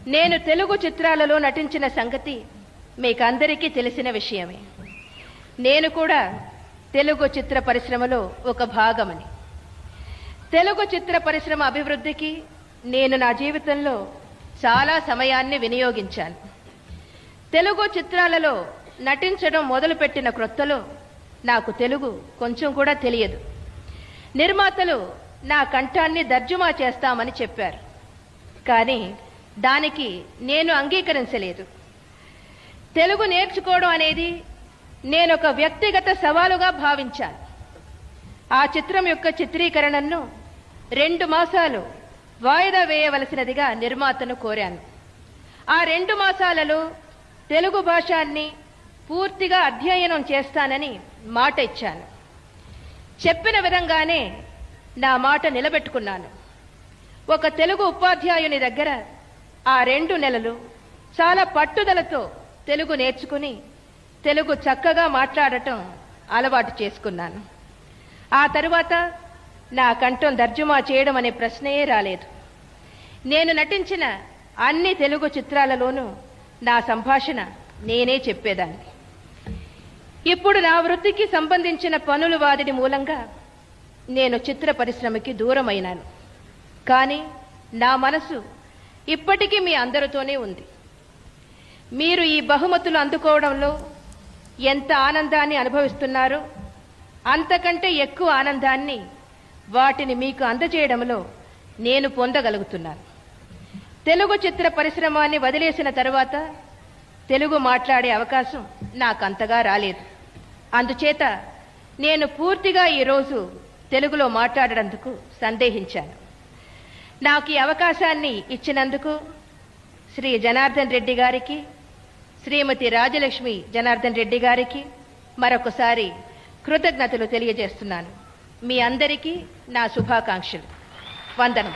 నేను తెలుగు చిత్రాలలో నటించిన సంగతి మీకందరికీ తెలిసిన విషయమే. నేను కూడా తెలుగు చిత్ర పరిశ్రమలో ఒక భాగమని. తెలుగు చిత్ర పరిశ్రమ అభివృద్ధికి నేను నా జీవితంలో చాలా సమయాన్ని వినియోగించాను. తెలుగు చిత్రాలలో నటించడం మొదలుపెట్టిన క్రొత్తలో నాకు తెలుగు కొంచెం కూడా తెలియదు. నిర్మాతలు నా కంఠాన్ని తర్జుమా చేస్తామని చెప్పారు. కానీ దానికి నేను అంగీకరించలేదు. తెలుగు నేర్చుకోవడం అనేది నేను ఒక వ్యక్తిగత సవాలుగా భావించాను. ఆ చిత్రం యొక్క చిత్రీకరణను 2 మాసాలు వాయిదా వేయవలసినదిగా నిర్మాతను కోరాను. ఆ 2 మాసాలలో తెలుగు భాషాన్ని పూర్తిగా అధ్యయనం చేస్తానని మాట ఇచ్చాను. చెప్పిన విధంగానే నా మాట నిలబెట్టుకున్నాను. ఒక తెలుగు ఉపాధ్యాయుని దగ్గర ఆ 2 నెలలు చాలా పట్టుదలతో తెలుగు నేర్చుకుని తెలుగు చక్కగా మాట్లాడటం అలవాటు చేసుకున్నాను. ఆ తరువాత నా కంఠం తర్జుమా చేయడం అనే ప్రశ్నయే రాలేదు. నేను నటించిన అన్ని తెలుగు చిత్రాలలోనూ నా సంభాషణ నేనే చెప్పేదాన్ని. ఇప్పుడు నా వృత్తికి సంబంధించిన పనుల వాదిడి మూలంగా నేను చిత్ర పరిశ్రమకి దూరమైనాను. కానీ నా మనసు ఇప్పటికీ మీ అందరితోనే ఉంది. మీరు ఈ బహుమతులు అందుకోవడంలో ఎంత ఆనందాన్ని అనుభవిస్తున్నారో అంతకంటే ఎక్కువ ఆనందాన్ని వాటిని మీకు అందజేయడంలో నేను పొందగలుగుతున్నాను. తెలుగు చిత్ర పరిశ్రమాన్ని వదిలేసిన తరువాత తెలుగు మాట్లాడే అవకాశం నాకంతగా రాలేదు. అందుచేత నేను పూర్తిగా ఈరోజు తెలుగులో మాట్లాడేందుకు సందేహించాను. నాకు ఈ అవకాశాన్ని ఇచ్చినందుకు శ్రీ జనార్దన్ రెడ్డి గారికి, శ్రీమతి రాజలక్ష్మి జనార్దన్ రెడ్డి గారికి మరొకసారి కృతజ్ఞతలు తెలియజేస్తున్నాను. మీ అందరికీ నా శుభాకాంక్షలు. వందనం.